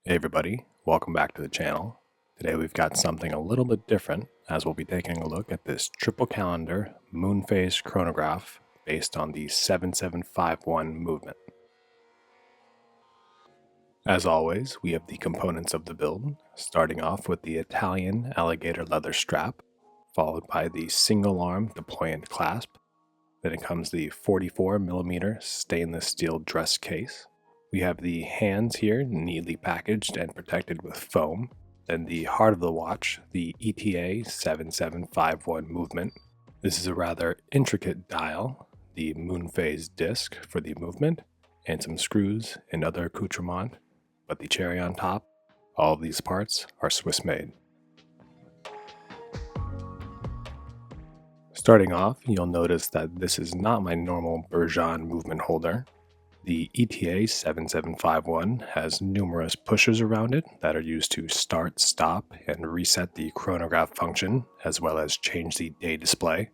Hey everybody, welcome back to the channel. Today we've got something a little bit different as we'll be taking a look at this triple calendar Moonphase Chronograph based on the 7751 movement. As always, we have the components of the build, starting off with the Italian alligator leather strap, followed by the single arm Deployant clasp. Then it comes the 44mm stainless steel dress case. We have the hands here neatly packaged and protected with foam. Then the heart of the watch, the ETA 7751 movement. This is a rather intricate dial, the Moonphase disc for the movement, and some screws and other accoutrement. But the cherry on top, all of these parts are Swiss made. Starting off, you'll notice that this is not my normal Bergeon movement holder. The ETA 7751 has numerous pushers around it that are used to start, stop, and reset the chronograph function, as well as change the day display.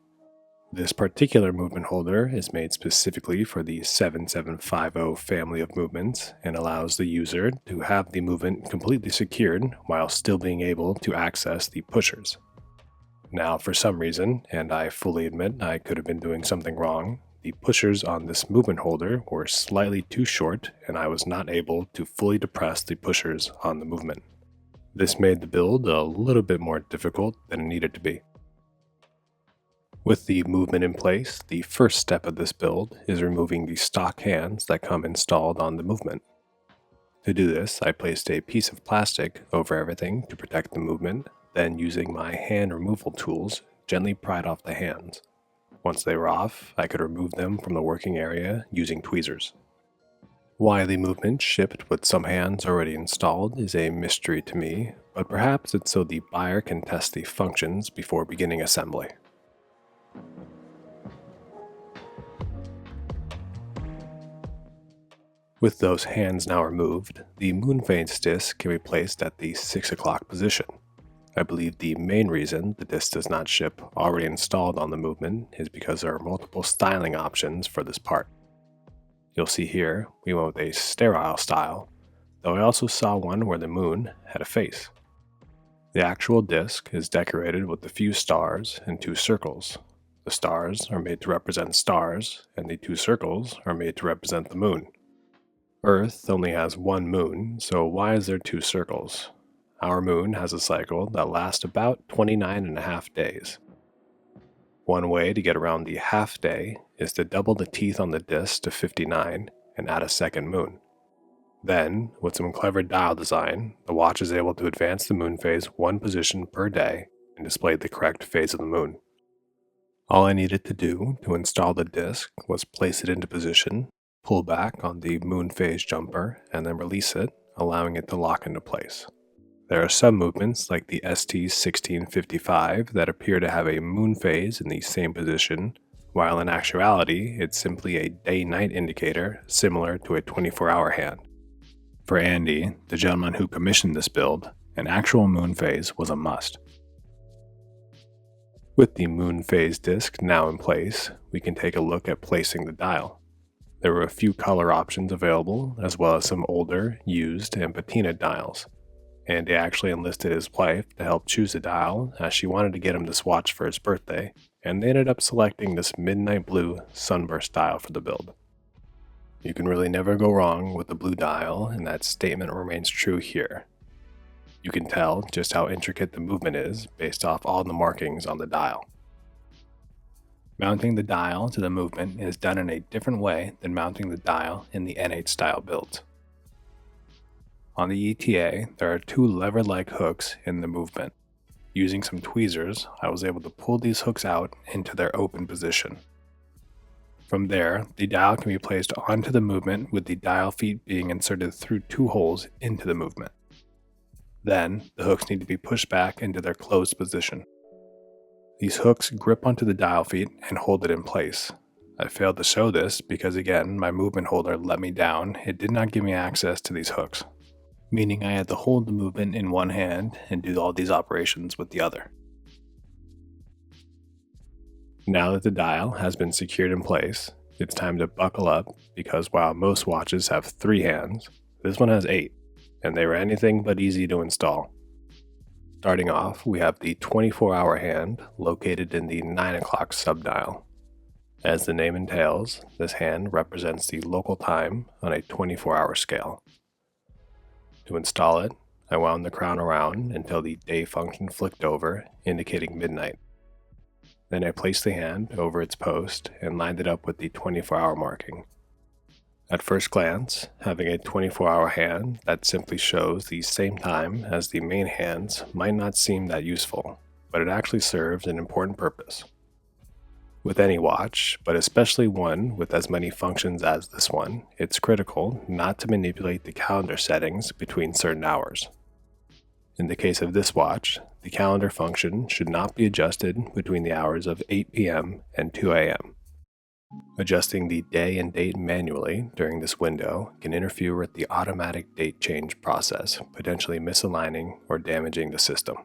This particular movement holder is made specifically for the 7750 family of movements and allows the user to have the movement completely secured while still being able to access the pushers. Now, for some reason, and I fully admit I could have been doing something wrong, the pushers on this movement holder were slightly too short and I was not able to fully depress the pushers on the movement. This made the build a little bit more difficult than it needed to be. With the movement in place, the first step of this build is removing the stock hands that come installed on the movement. To do this, I placed a piece of plastic over everything to protect the movement, then using my hand removal tools, gently pried off the hands. Once they were off, I could remove them from the working area using tweezers. Why the movement shipped with some hands already installed is a mystery to me, but perhaps it's so the buyer can test the functions before beginning assembly. With those hands now removed, the Moonphase disc can be placed at the 6 o'clock position. I believe the main reason the disc does not ship already installed on the movement is because there are multiple styling options for this part. You'll see here we went with a sterile style, though I also saw one where the moon had a face. The actual disc is decorated with a few stars and 2 circles. The stars are made to represent stars, and the 2 circles are made to represent the moon. Earth only has 1 moon, so why is there 2 circles? Our moon has a cycle that lasts about 29.5 days. One way to get around the half day is to double the teeth on the disc to 59 and add a second moon. Then, with some clever dial design, the watch is able to advance the moon phase 1 position per day and display the correct phase of the moon. All I needed to do to install the disc was place it into position, pull back on the Moonphase jumper, and then release it, allowing it to lock into place. There are some movements, like the ST1655, that appear to have a moon phase in the same position, while in actuality, it's simply a day-night indicator similar to a 24-hour hand. For Andy, the gentleman who commissioned this build, an actual moon phase was a must. With the moon phase disc now in place, we can take a look at placing the dial. There were a few color options available, as well as some older, used, and patina dials. Andy actually enlisted his wife to help choose the dial, as she wanted to get him this watch for his birthday, and they ended up selecting this midnight blue sunburst dial for the build. You can really never go wrong with the blue dial, and that statement remains true here. You can tell just how intricate the movement is based off all the markings on the dial. Mounting the dial to the movement is done in a different way than mounting the dial in the N8 style builds. On the ETA, there are 2 lever-like hooks in the movement. Using some tweezers, I was able to pull these hooks out into their open position. From there, the dial can be placed onto the movement with the dial feet being inserted through 2 holes into the movement. Then, the hooks need to be pushed back into their closed position. These hooks grip onto the dial feet and hold it in place. I failed to show this because, again, my movement holder let me down. It did not give me access to these hooks, meaning I had to hold the movement in one hand and do all these operations with the other. Now that the dial has been secured in place, it's time to buckle up because while most watches have 3 hands, this one has 8. and they were anything but easy to install. Starting off, we have the 24-hour hand located in the 9 o'clock subdial. As the name entails, this hand represents the local time on a 24-hour scale. To install it, I wound the crown around until the day function flicked over, indicating midnight. Then I placed the hand over its post and lined it up with the 24-hour marking. At first glance, having a 24-hour hand that simply shows the same time as the main hands might not seem that useful, but it actually serves an important purpose. With any watch, but especially one with as many functions as this one, it's critical not to manipulate the calendar settings between certain hours. In the case of this watch, the calendar function should not be adjusted between the hours of 8 p.m. and 2 a.m. Adjusting the day and date manually during this window can interfere with the automatic date change process, potentially misaligning or damaging the system.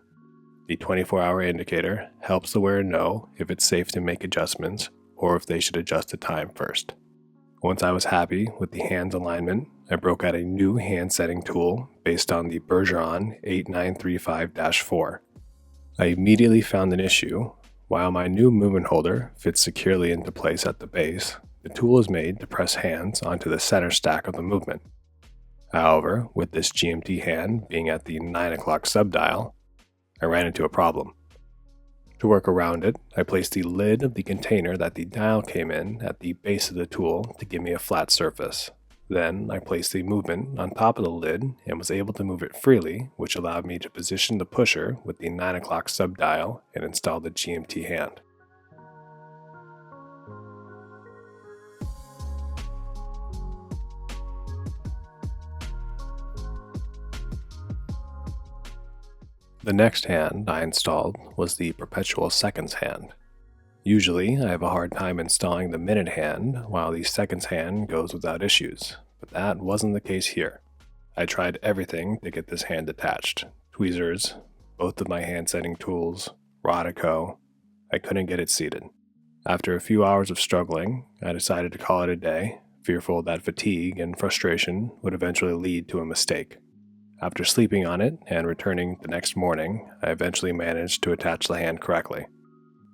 The 24-hour indicator helps the wearer know if it's safe to make adjustments or if they should adjust the time first. Once I was happy with the hand's alignment, I broke out a new hand setting tool based on the Bergeron 8935-4. I immediately found an issue. While my new movement holder fits securely into place at the base, the tool is made to press hands onto the center stack of the movement. However, with this GMT hand being at the 9 o'clock subdial, I ran into a problem. To work around it, I placed the lid of the container that the dial came in at the base of the tool to give me a flat surface. Then I placed the movement on top of the lid and was able to move it freely, which allowed me to position the pusher with the 9 o'clock subdial and install the GMT hand. The next hand I installed was the Perpetual seconds hand. Usually, I have a hard time installing the minute hand while the seconds hand goes without issues, but that wasn't the case here. I tried everything to get this hand attached. Tweezers, both of my hand setting tools, Rodico. I couldn't get it seated. After a few hours of struggling, I decided to call it a day, fearful that fatigue and frustration would eventually lead to a mistake. After sleeping on it and returning the next morning, I eventually managed to attach the hand correctly.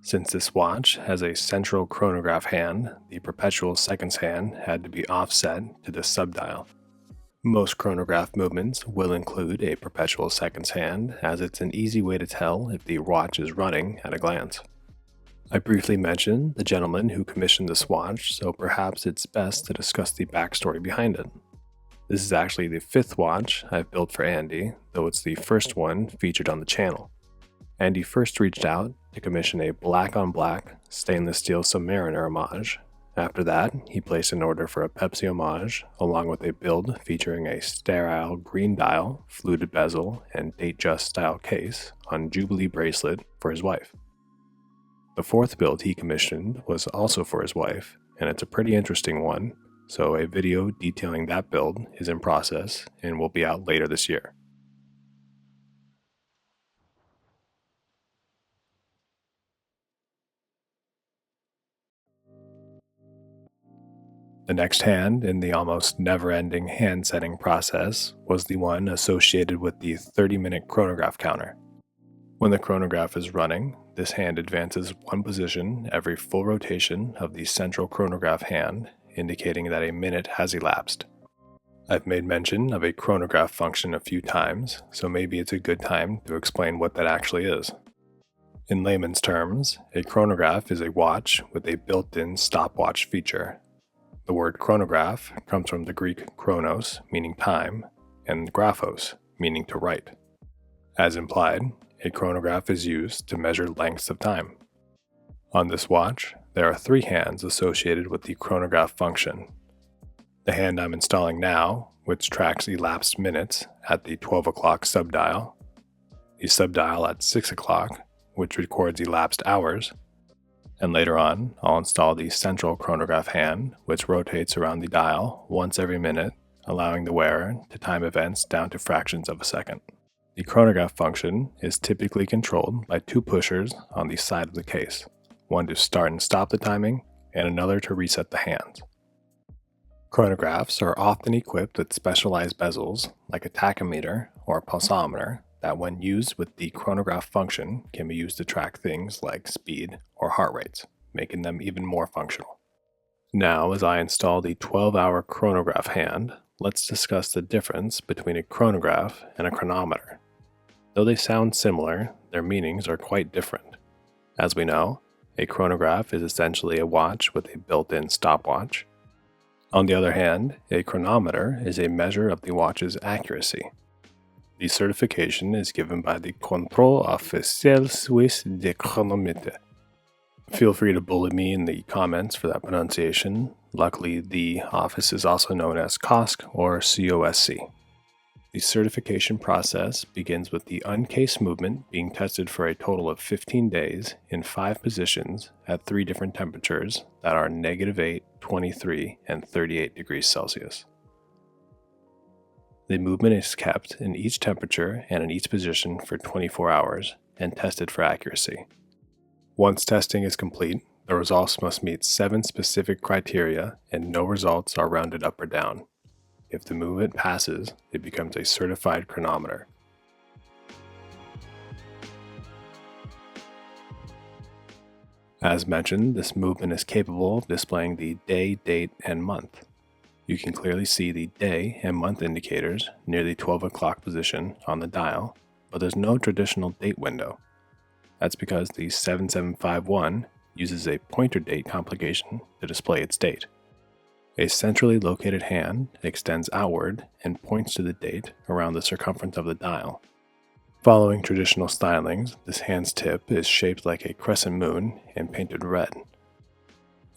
Since this watch has a central chronograph hand, the Perpetual seconds hand had to be offset to this subdial. Most chronograph movements will include a Perpetual seconds hand, as it's an easy way to tell if the watch is running at a glance. I briefly mentioned the gentleman who commissioned this watch, so perhaps it's best to discuss the backstory behind it. This is actually the 5th watch I've built for Andy, though it's the first one featured on the channel. Andy first reached out to commission a black-on-black stainless steel Submariner homage. After that, he placed an order for a Pepsi homage, along with a build featuring a sterile green dial, fluted bezel, and date-just style case on Jubilee bracelet for his wife. The 4th build he commissioned was also for his wife, and it's a pretty interesting one, so a video detailing that build is in process and will be out later this year. The next hand in the almost never-ending hand setting process was the one associated with the 30-minute chronograph counter. When the chronograph is running, this hand advances one position every full rotation of the central chronograph hand, indicating that a minute has elapsed. I've made mention of a chronograph function a few times, so maybe it's a good time to explain what that actually is. In layman's terms, a chronograph is a watch with a built-in stopwatch feature. The word chronograph comes from the Greek chronos, meaning time, and graphos, meaning to write. As implied, a chronograph is used to measure lengths of time. On this watch, there are 3 hands associated with the chronograph function. The hand I'm installing now, which tracks elapsed minutes at the 12 o'clock subdial, the subdial at 6 o'clock, which records elapsed hours, and later on, I'll install the central chronograph hand, which rotates around the dial once every minute, allowing the wearer to time events down to fractions of a second. The chronograph function is typically controlled by 2 pushers on the side of the case, one to start and stop the timing, and another to reset the hands. Chronographs are often equipped with specialized bezels, like a tachometer or pulsometer, that when used with the chronograph function can be used to track things like speed or heart rates, making them even more functional. Now, as I install the 12-hour chronograph hand, let's discuss the difference between a chronograph and a chronometer. Though they sound similar, their meanings are quite different. As we know, a chronograph is essentially a watch with a built-in stopwatch. On the other hand, a chronometer is a measure of the watch's accuracy. The certification is given by the Contrôle Officiel Suisse de Chronomètre. Feel free to bully me in the comments for that pronunciation. Luckily, the office is also known as COSC or COSC. The certification process begins with the uncased movement being tested for a total of 15 days in 5 positions at 3 different temperatures that are -8, 23, and 38 degrees Celsius. The movement is kept in each temperature and in each position for 24 hours and tested for accuracy. Once testing is complete, the results must meet 7 specific criteria and no results are rounded up or down. If the movement passes, it becomes a certified chronometer. As mentioned, this movement is capable of displaying the day, date, and month. You can clearly see the day and month indicators near the 12 o'clock position on the dial, but there's no traditional date window. That's because the 7751 uses a pointer date complication to display its date. A centrally located hand extends outward and points to the date around the circumference of the dial. Following traditional stylings, this hand's tip is shaped like a crescent moon and painted red.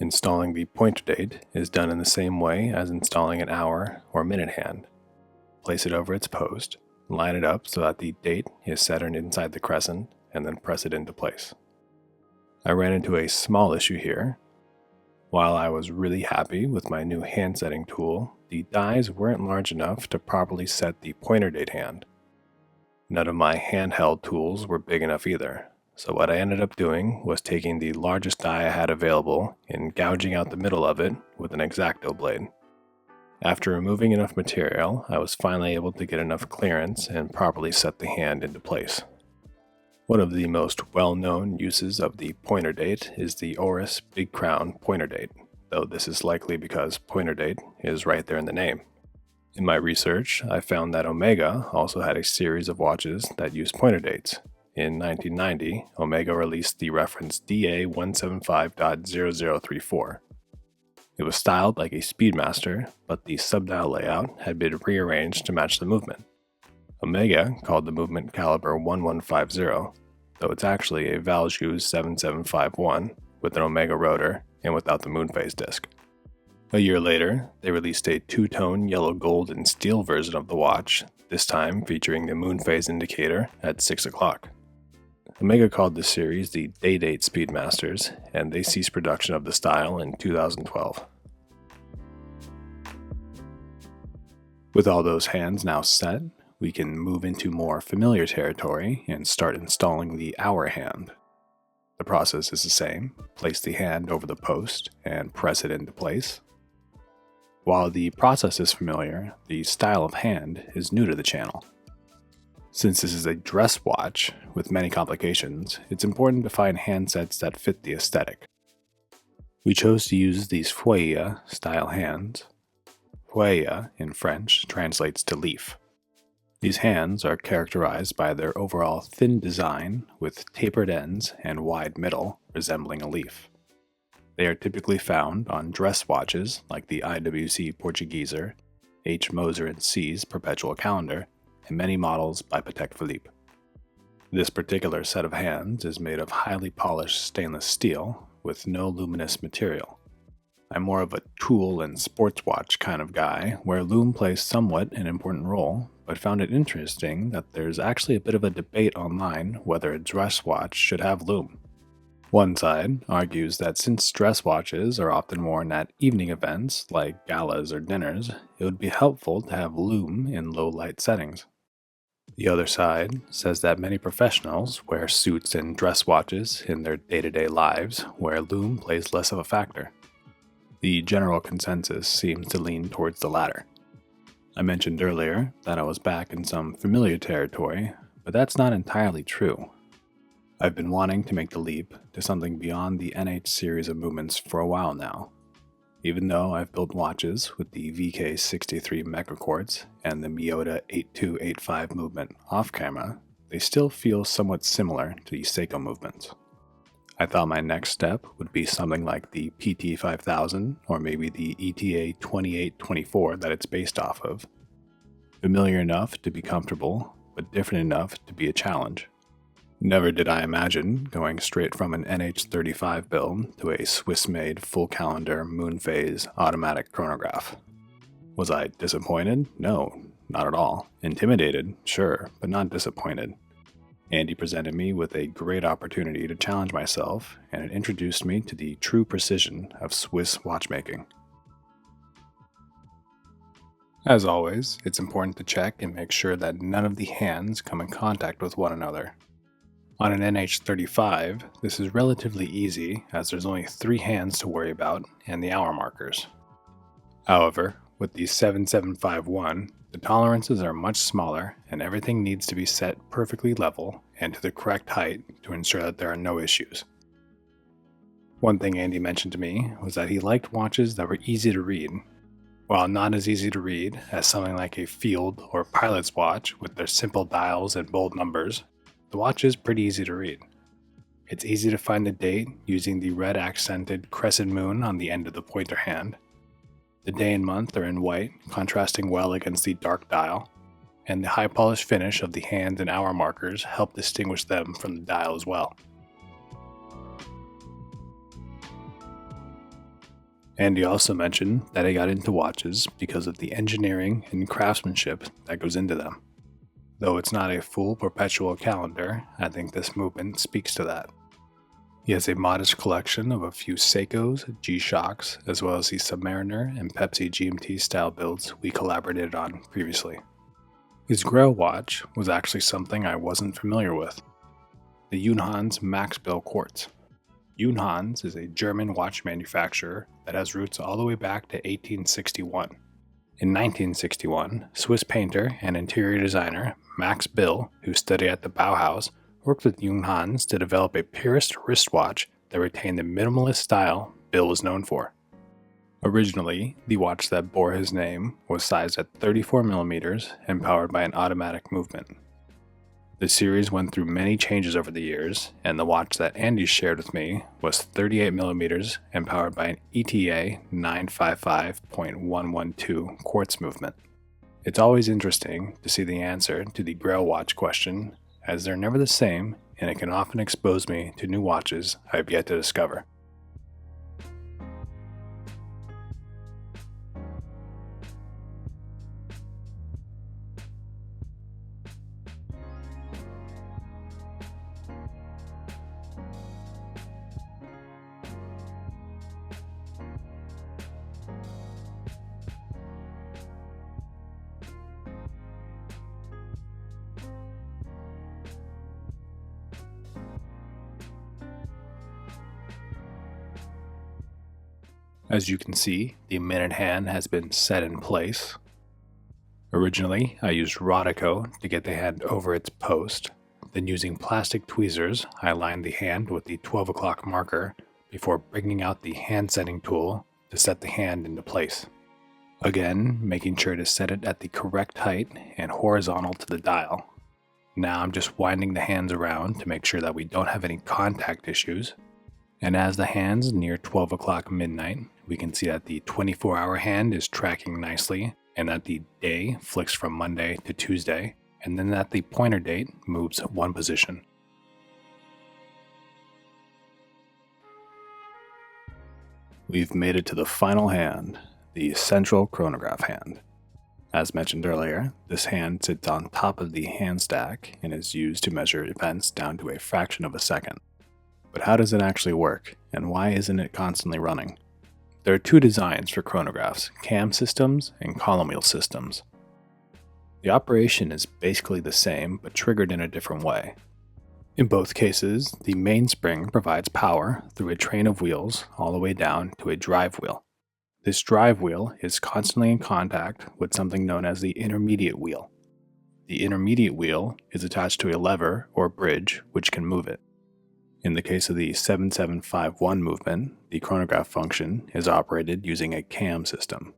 Installing the pointer date is done in the same way as installing an hour or minute hand. Place it over its post, line it up so that the date is centered inside the crescent, and then press it into place. I ran into a small issue here. While I was really happy with my new hand setting tool, the dies weren't large enough to properly set the pointer date hand. None of my handheld tools were big enough either, so what I ended up doing was taking the largest die I had available and gouging out the middle of it with an X-Acto blade. After removing enough material, I was finally able to get enough clearance and properly set the hand into place. One of the most well-known uses of the pointer date is the Oris Big Crown pointer date, though this is likely because pointer date is right there in the name. In my research, I found that Omega also had a series of watches that use pointer dates. In 1990, Omega released the reference DA175.0034. It was styled like a Speedmaster, but the subdial layout had been rearranged to match the movement. Omega called the movement caliber 1150, though it's actually a Valjoux 7751 with an Omega rotor and without the Moonphase disc. A year later, they released a 2-tone yellow, gold, and steel version of the watch, this time featuring the Moonphase indicator at 6 o'clock. Omega called this series the Day-Date Speedmasters, and they ceased production of the style in 2012. With all those hands now set, we can move into more familiar territory and start installing the hour hand. The process is the same. Place the hand over the post and press it into place. While the process is familiar, the style of hand is new to the channel. Since this is a dress watch with many complications, it's important to find handsets that fit the aesthetic. We chose to use these feuille style hands. Feuille in French translates to leaf. These hands are characterized by their overall thin design with tapered ends and wide middle, resembling a leaf. They are typically found on dress watches like the IWC Portugueser, H. Moser & C's Perpetual calendar, and many models by Patek Philippe. This particular set of hands is made of highly polished stainless steel with no luminous material. I'm more of a tool and sports watch kind of guy, where lume plays somewhat an important role, but found it interesting that there's actually a bit of a debate online whether a dress watch should have lume. One side argues that since dress watches are often worn at evening events like galas or dinners, it would be helpful to have lume in low light settings. The other side says that many professionals wear suits and dress watches in their day-to-day lives where lume plays less of a factor. The general consensus seems to lean towards the latter. I mentioned earlier that I was back in some familiar territory, but that's not entirely true. I've been wanting to make the leap to something beyond the NH series of movements for a while now. Even though I've built watches with the VK63 Megaquartz and the Miyota 8285 movement off camera, they still feel somewhat similar to the Seiko movements. I thought my next step would be something like the PT5000 or maybe the ETA 2824 that it's based off of. Familiar enough to be comfortable, but different enough to be a challenge. Never did I imagine going straight from an NH35 build to a Swiss-made full-calendar Moonphase automatic chronograph. Was I disappointed? No, not at all. Intimidated? Sure, but not disappointed. Andy presented me with a great opportunity to challenge myself, and it introduced me to the true precision of Swiss watchmaking. As always, it's important to check and make sure that none of the hands come in contact with one another. On an NH35, this is relatively easy as there's only 3 hands to worry about and the hour markers. However, with the 7751, the tolerances are much smaller and everything needs to be set perfectly level and to the correct height to ensure that there are no issues. One thing Andy mentioned to me was that he liked watches that were easy to read. While not as easy to read as something like a field or pilot's watch with their simple dials and bold numbers, the watch is pretty easy to read. It's easy to find the date using the red accented crescent moon on the end of the pointer hand. The day and month are in white, contrasting well against the dark dial, and the high polished finish of the hand and hour markers help distinguish them from the dial as well. Andy also mentioned that he got into watches because of the engineering and craftsmanship that goes into them. Though it's not a full Perpetual calendar, I think this movement speaks to that. He has a modest collection of a few Seikos, G-Shocks, as well as the Submariner and Pepsi GMT style builds we collaborated on previously. His Grail watch was actually something I wasn't familiar with. The Junghans Max Bill Quartz. Junghans is a German watch manufacturer that has roots all the way back to 1861. In 1961, Swiss painter and interior designer Max Bill, who studied at the Bauhaus, worked with Junghans to develop a purist wristwatch that retained the minimalist style Bill was known for. Originally, the watch that bore his name was sized at 34mm and powered by an automatic movement. The series went through many changes over the years, and the watch that Andy shared with me was 38mm and powered by an ETA 955.112 quartz movement. It's always interesting to see the answer to the Grail watch question, as they're never the same, and it can often expose me to new watches I have yet to discover. As you can see, the minute hand has been set in place. Originally, I used Rodico to get the hand over its post, then using plastic tweezers, I aligned the hand with the 12 o'clock marker before bringing out the hand setting tool to set the hand into place. Again, making sure to set it at the correct height and horizontal to the dial. Now I'm just winding the hands around to make sure that we don't have any contact issues. And as the hands near 12 o'clock midnight, we can see that the 24-hour hand is tracking nicely, and that the day flicks from Monday to Tuesday, and then that the pointer date moves one position. We've made it to the final hand, the central chronograph hand. As mentioned earlier, this hand sits on top of the hand stack and is used to measure events down to a fraction of a second. But how does it actually work, and why isn't it constantly running? There are 2 designs for chronographs, cam systems and column wheel systems. The operation is basically the same, but triggered in a different way. In both cases, the mainspring provides power through a train of wheels all the way down to a drive wheel. This drive wheel is constantly in contact with something known as the intermediate wheel. The intermediate wheel is attached to a lever or bridge which can move it. In the case of the 7751 movement, the chronograph function is operated using a cam system.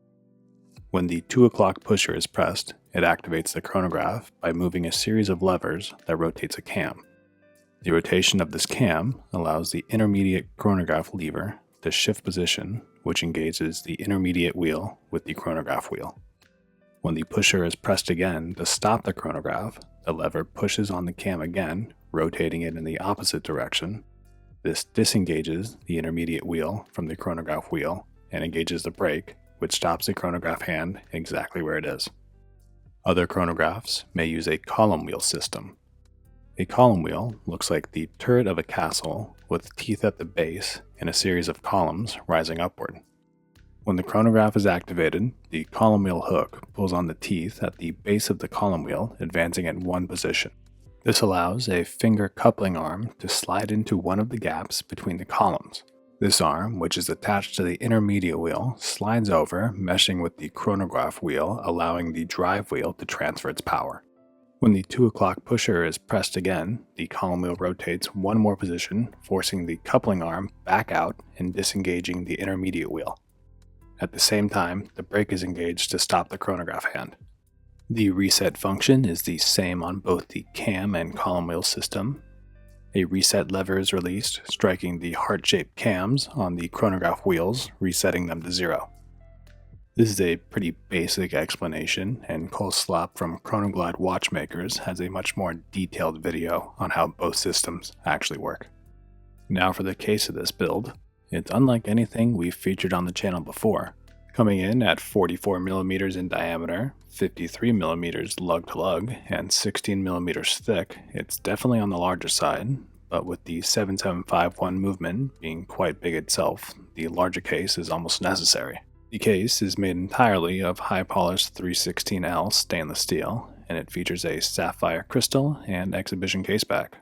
When the 2 o'clock pusher is pressed, it activates the chronograph by moving a series of levers that rotates a cam. The rotation of this cam allows the intermediate chronograph lever to shift position, which engages the intermediate wheel with the chronograph wheel. When the pusher is pressed again to stop the chronograph, the lever pushes on the cam again, rotating it in the opposite direction. This disengages the intermediate wheel from the chronograph wheel and engages the brake, which stops the chronograph hand exactly where it is. Other chronographs may use a column wheel system. A column wheel looks like the turret of a castle with teeth at the base and a series of columns rising upward. When the chronograph is activated, the column wheel hook pulls on the teeth at the base of the column wheel, advancing in one position. This allows a finger coupling arm to slide into one of the gaps between the columns. This arm, which is attached to the intermediate wheel, slides over, meshing with the chronograph wheel, allowing the drive wheel to transfer its power. When the 2 o'clock pusher is pressed again, the column wheel rotates one more position, forcing the coupling arm back out and disengaging the intermediate wheel. At the same time, the brake is engaged to stop the chronograph hand. The reset function is the same on both the cam and column wheel system. A reset lever is released, striking the heart-shaped cams on the chronograph wheels, resetting them to 0. This is a pretty basic explanation, and Cole Slop from Chronoglide Watchmakers has a much more detailed video on how both systems actually work. Now for the case of this build. It's unlike anything we've featured on the channel before. Coming in at 44mm in diameter, 53mm lug-to-lug, and 16mm thick, it's definitely on the larger side, but with the 7751 movement being quite big itself, the larger case is almost necessary. The case is made entirely of high-polished 316L stainless steel, and it features a sapphire crystal and exhibition caseback.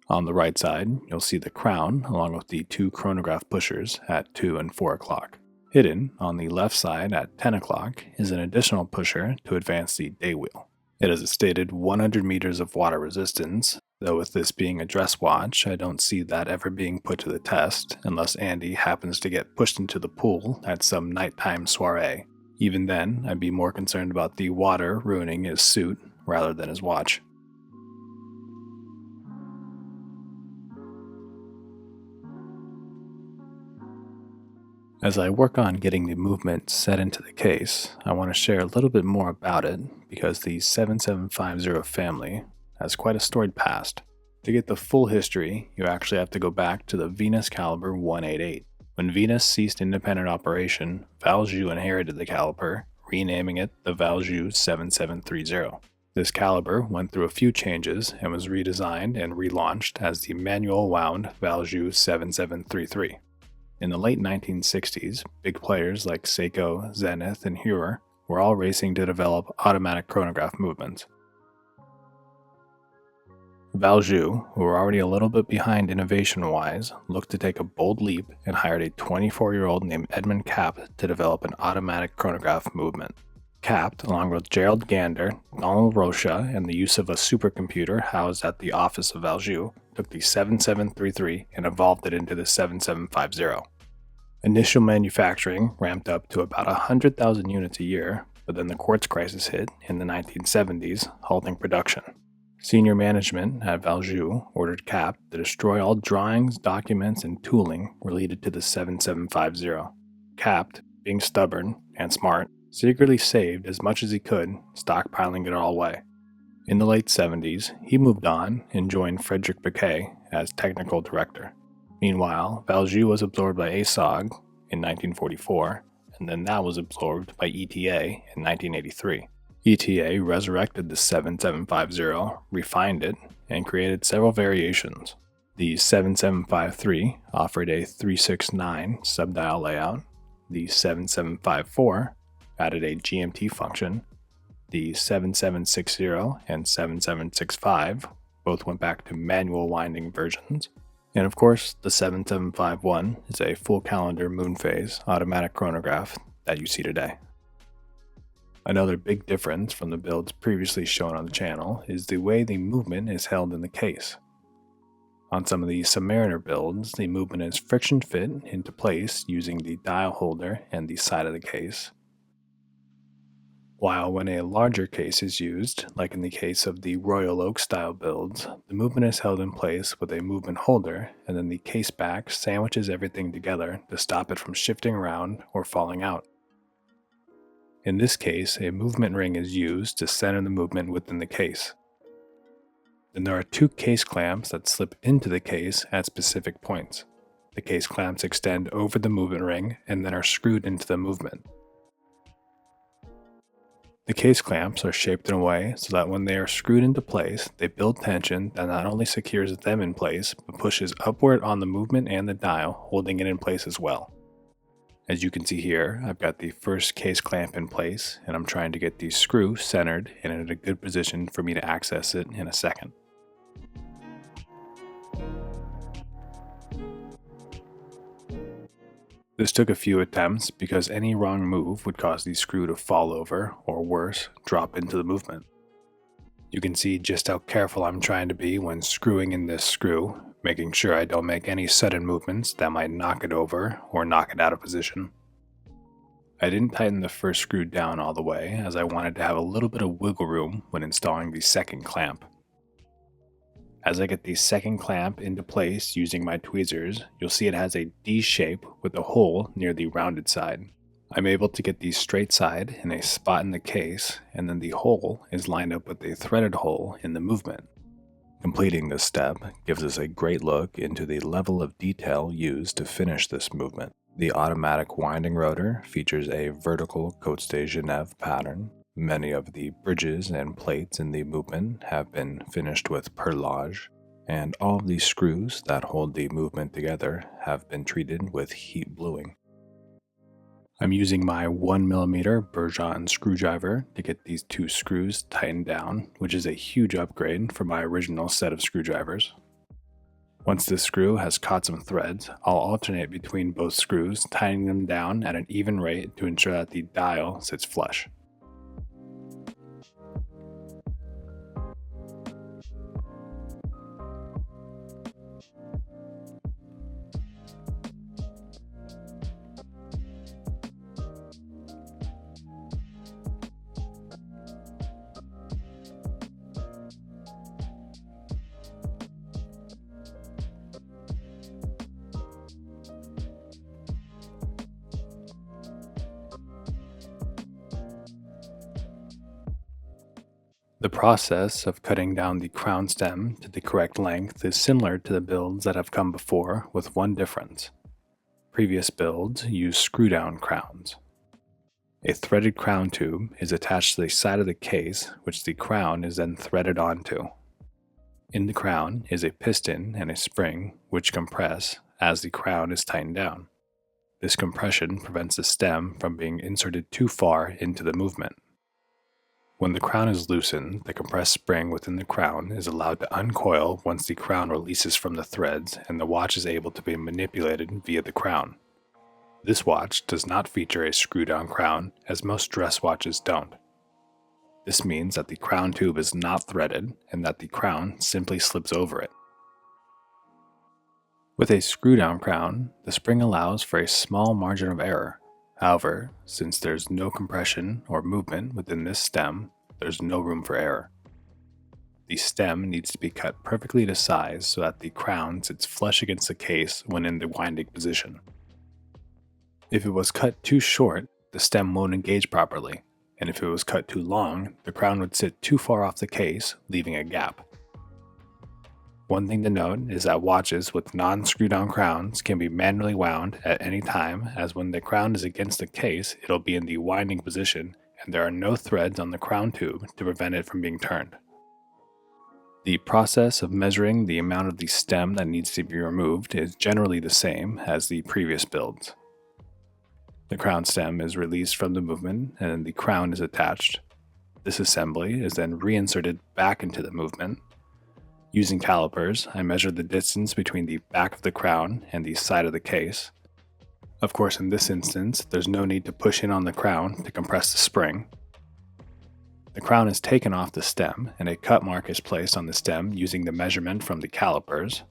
On the right side, you'll see the crown along with the 2 chronograph pushers at 2 and 4 o'clock. Hidden on the left side at 10 o'clock is an additional pusher to advance the day wheel. It has a stated 100 meters of water resistance, though with this being a dress watch, I don't see that ever being put to the test unless Andy happens to get pushed into the pool at some nighttime soiree. Even then, I'd be more concerned about the water ruining his suit rather than his watch. As I work on getting the movement set into the case, I want to share a little bit more about it because the 7750 family has quite a storied past. To get the full history, you actually have to go back to the Venus caliber 188. When Venus ceased independent operation, Valjoux inherited the caliber, renaming it the Valjoux 7730. This caliber went through a few changes and was redesigned and relaunched as the manual wound Valjoux 7733. In the late 1960s, big players like Seiko, Zenith, and Heuer were all racing to develop automatic chronograph movements. Valjoux, who were already a little bit behind innovation-wise, looked to take a bold leap and hired a 24-year-old named Edmund Capt to develop an automatic chronograph movement. Capt, along with Gerald Gander, Donald Rocha, and the use of a supercomputer housed at the office of Valjoux, took the 7733 and evolved it into the 7750. Initial manufacturing ramped up to about 100,000 units a year, but then the quartz crisis hit in the 1970s, halting production. Senior management at Valjoux ordered Capt to destroy all drawings, documents, and tooling related to the 7750. Capt, being stubborn and smart, secretly saved as much as he could, stockpiling it all away. In the late 70s, he moved on and joined Frederick Piquet as technical director. Meanwhile, Valjoux was absorbed by ASOG in 1944, and then that was absorbed by ETA in 1983. ETA resurrected the 7750, refined it, and created several variations. The 7753 offered a 369 subdial layout. The 7754 added a GMT function. The 7760 and 7765 both went back to manual winding versions. And of course, the 7751 is a full calendar Moonphase automatic chronograph that you see today. Another big difference from the builds previously shown on the channel is the way the movement is held in the case. On some of the Submariner builds, the movement is friction fit into place using the dial holder and the side of the case, while when a larger case is used, like in the case of the Royal Oak style builds, the movement is held in place with a movement holder, and then the Caseback sandwiches everything together to stop it from shifting around or falling out. In this case, a movement ring is used to center the movement within the case. Then there are two case clamps that slip into the case at specific points. The case clamps extend over the movement ring and then are screwed into the movement. The case clamps are shaped in a way so that when they are screwed into place, they build tension that not only secures them in place, but pushes upward on the movement and the dial, holding it in place as well. As you can see here, I've got the first case clamp in place, and I'm trying to get the screw centered and in a good position for me to access it in a second. This took a few attempts because any wrong move would cause the screw to fall over, or worse, drop into the movement. You can see just how careful I'm trying to be when screwing in this screw, making sure I don't make any sudden movements that might knock it over or knock it out of position. I didn't tighten the first screw down all the way as I wanted to have a little bit of wiggle room when installing the second clamp. As I get the second clamp into place using my tweezers, you'll see it has a D shape with a hole near the rounded side. I'm able to get the straight side in a spot in the case, and then the hole is lined up with a threaded hole in the movement. Completing this step gives us a great look into the level of detail used to finish this movement. The automatic winding rotor features a vertical Côte-de-Genève pattern. Many of the bridges and plates in the movement have been finished with perlage, and all of the screws that hold the movement together have been treated with heat bluing. I'm using my 1mm Bourgeon screwdriver to get these two screws tightened down, which is a huge upgrade from my original set of screwdrivers. Once this screw has caught some threads, I'll alternate between both screws, tightening them down at an even rate to ensure that the dial sits flush. The process of cutting down the crown stem to the correct length is similar to the builds that have come before, with one difference. Previous builds use screw-down crowns. A threaded crown tube is attached to the side of the case, which the crown is then threaded onto. In the crown is a piston and a spring, which compress as the crown is tightened down. This compression prevents the stem from being inserted too far into the movement. When the crown is loosened, the compressed spring within the crown is allowed to uncoil once the crown releases from the threads and the watch is able to be manipulated via the crown. This watch does not feature a screw-down crown, as most dress watches don't. This means that the crown tube is not threaded and that the crown simply slips over it. With a screw-down crown, the spring allows for a small margin of error. However, since there's no compression or movement within this stem, there's no room for error. The stem needs to be cut perfectly to size so that the crown sits flush against the case when in the winding position. If it was cut too short, the stem won't engage properly, and if it was cut too long, the crown would sit too far off the case, leaving a gap. One thing to note is that watches with non-screw-down crowns can be manually wound at any time, as when the crown is against the case, it'll be in the winding position, and there are no threads on the crown tube to prevent it from being turned. The process of measuring the amount of the stem that needs to be removed is generally the same as the previous builds. The crown stem is released from the movement, and then the crown is attached. This assembly is then reinserted back into the movement. Using calipers, I measure the distance between the back of the crown and the side of the case. Of course, in this instance, there's no need to push in on the crown to compress the spring. The crown is taken off the stem, and a cut mark is placed on the stem using the measurement from the calipers.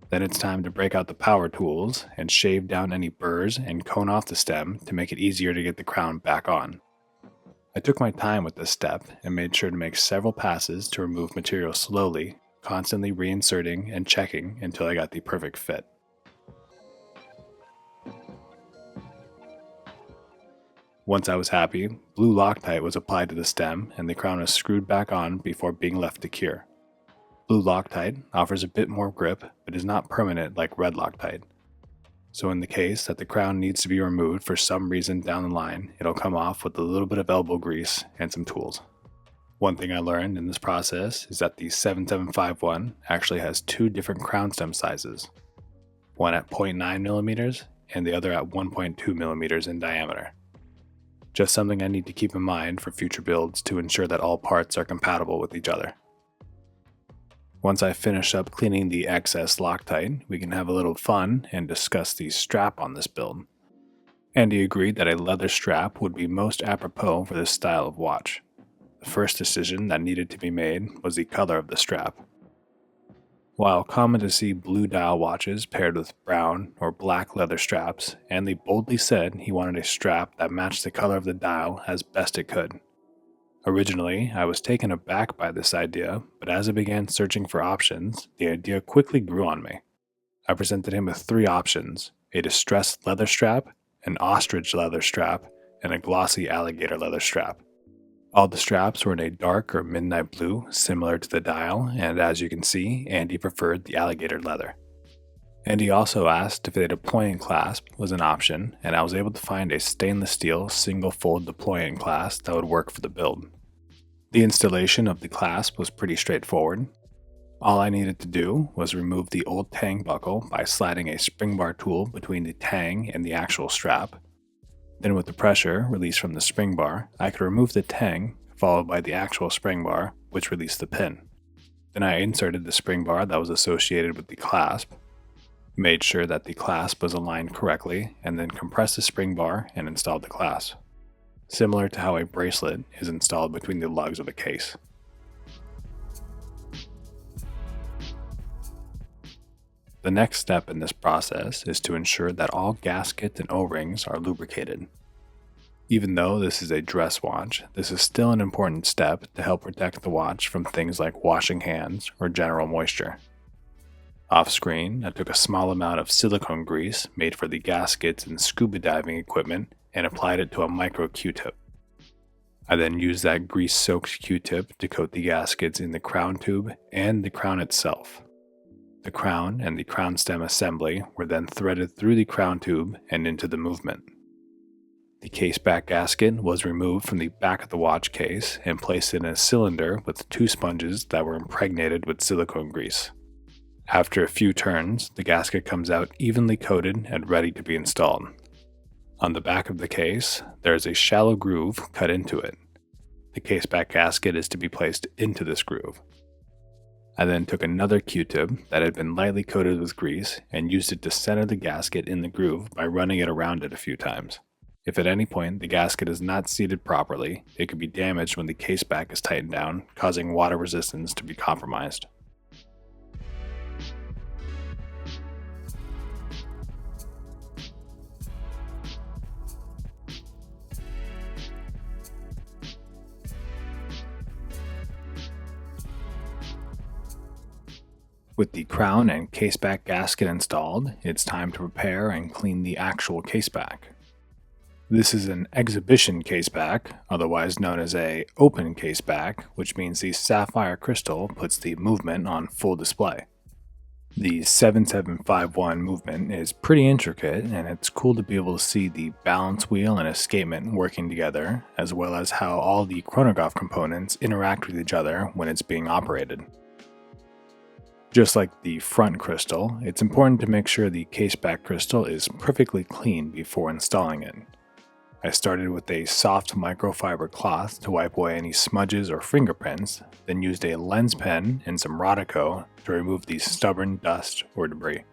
Then it's time to break out the power tools and shave down any burrs and cone off the stem to make it easier to get the crown back on. I took my time with this step and made sure to make several passes to remove material slowly, constantly reinserting and checking until I got the perfect fit. Once I was happy, blue Loctite was applied to the stem and the crown was screwed back on before being left to cure. Blue Loctite offers a bit more grip but is not permanent like red Loctite. So in the case that the crown needs to be removed for some reason down the line, it'll come off with a little bit of elbow grease and some tools. One thing I learned in this process is that the 7751 actually has two different crown stem sizes, one at 0.9mm and the other at 1.2mm in diameter. Just something I need to keep in mind for future builds to ensure that all parts are compatible with each other. Once I finish up cleaning the excess Loctite, we can have a little fun and discuss the strap on this build. Andy agreed that a leather strap would be most apropos for this style of watch. The first decision that needed to be made was the color of the strap. While common to see blue dial watches paired with brown or black leather straps, Andy boldly said he wanted a strap that matched the color of the dial as best it could. Originally, I was taken aback by this idea, but as I began searching for options, the idea quickly grew on me. I presented him with three options: a distressed leather strap, an ostrich leather strap, and a glossy alligator leather strap. All the straps were in a dark or midnight blue, similar to the dial, and as you can see, Andy preferred the alligator leather. Andy also asked if a deployant clasp was an option, and I was able to find a stainless steel single-fold deployant clasp that would work for the build. The installation of the clasp was pretty straightforward. All I needed to do was remove the old tang buckle by sliding a spring bar tool between the tang and the actual strap. Then with the pressure released from the spring bar, I could remove the tang, followed by the actual spring bar, which released the pin. Then I inserted the spring bar that was associated with the clasp, made sure that the clasp was aligned correctly, and then compressed the spring bar and installed the clasp, similar to how a bracelet is installed between the lugs of a case. The next step in this process is to ensure that all gaskets and O-rings are lubricated. Even though this is a dress watch, this is still an important step to help protect the watch from things like washing hands or general moisture. Off screen, I took a small amount of silicone grease made for the gaskets and scuba diving equipment and applied it to a micro Q-tip. I then used that grease-soaked Q-tip to coat the gaskets in the crown tube and the crown itself. The crown and the crown stem assembly were then threaded through the crown tube and into the movement. The caseback gasket was removed from the back of the watch case and placed in a cylinder with two sponges that were impregnated with silicone grease. After a few turns, the gasket comes out evenly coated and ready to be installed. On the back of the case, there is a shallow groove cut into it. The caseback gasket is to be placed into this groove. I then took another Q-tip that had been lightly coated with grease and used it to center the gasket in the groove by running it around it a few times. If at any point the gasket is not seated properly, it could be damaged when the caseback is tightened down, causing water resistance to be compromised. With the crown and caseback gasket installed, it's time to prepare and clean the actual caseback. This is an exhibition caseback, otherwise known as a open caseback, which means the sapphire crystal puts the movement on full display. The 7751 movement is pretty intricate, and it's cool to be able to see the balance wheel and escapement working together, as well as how all the chronograph components interact with each other when it's being operated. Just like the front crystal, it's important to make sure the caseback crystal is perfectly clean before installing it. I started with a soft microfiber cloth to wipe away any smudges or fingerprints, then used a lens pen and some Rodico to remove the stubborn dust or debris.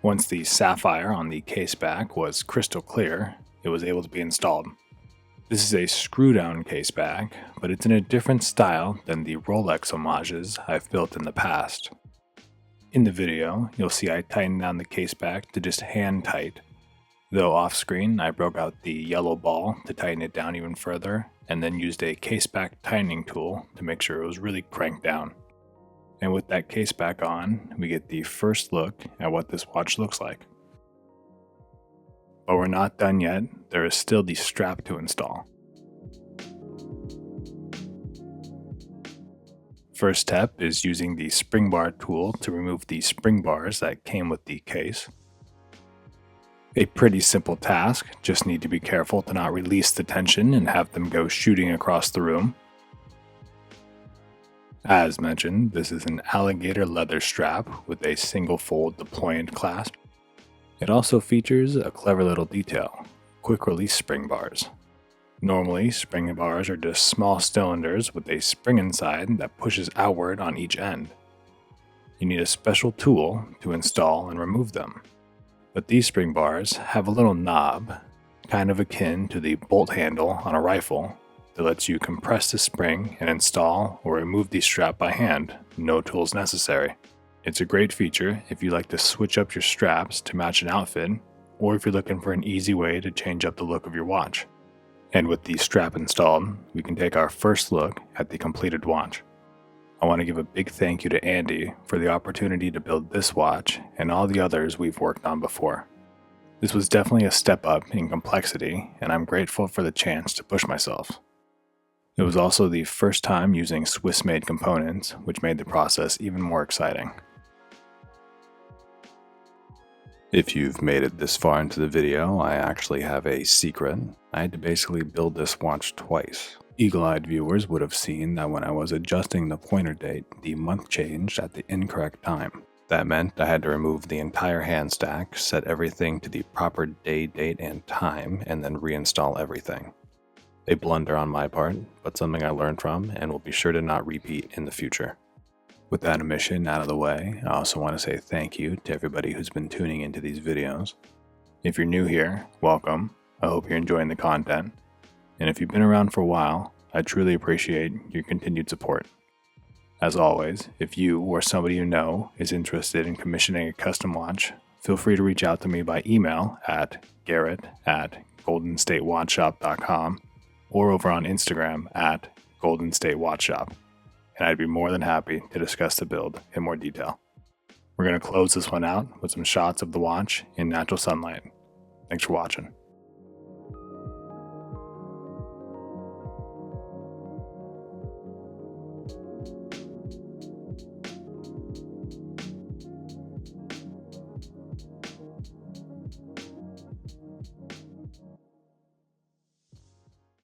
Once the sapphire on the caseback was crystal clear, it was able to be installed. This is a screw-down caseback, but it's in a different style than the Rolex homages I've built in the past. In the video, you'll see I tightened down the caseback to just hand tight. Though off-screen, I broke out the yellow ball to tighten it down even further, and then used a caseback tightening tool to make sure it was really cranked down. And with that caseback on, we get the first look at what this watch looks like. But we're not done yet, there is still the strap to install. First step is using the spring bar tool to remove the spring bars that came with the case. A pretty simple task, just need to be careful to not release the tension and have them go shooting across the room. As mentioned, this is an alligator leather strap with a single fold deployant clasp. It also features a clever little detail, quick release spring bars. Normally, spring bars are just small cylinders with a spring inside that pushes outward on each end. You need a special tool to install and remove them. But these spring bars have a little knob, kind of akin to the bolt handle on a rifle, that lets you compress the spring and install or remove the strap by hand, no tools necessary. It's a great feature if you like to switch up your straps to match an outfit, or if you're looking for an easy way to change up the look of your watch. And with the strap installed, we can take our first look at the completed watch. I want to give a big thank you to Andy for the opportunity to build this watch and all the others we've worked on before. This was definitely a step up in complexity, and I'm grateful for the chance to push myself. It was also the first time using Swiss-made components, which made the process even more exciting. If you've made it this far into the video, I actually have a secret. I had to basically build this watch twice. Eagle-eyed viewers would have seen that when I was adjusting the pointer date, the month changed at the incorrect time. That meant I had to remove the entire hand stack, set everything to the proper day, date, and time, and then reinstall everything. A blunder on my part, but something I learned from and will be sure to not repeat in the future. With that omission out of the way, I also want to say thank you to everybody who's been tuning into these videos. If you're new here, welcome. I hope you're enjoying the content. And if you've been around for a while, I truly appreciate your continued support. As always, if you or somebody you know is interested in commissioning a custom watch, feel free to reach out to me by email at garrett@goldenstatewatchshop.com or over on Instagram at goldenstatewatchshop. And I'd be more than happy to discuss the build in more detail. We're going to close this one out with some shots of the watch in natural sunlight. Thanks for watching.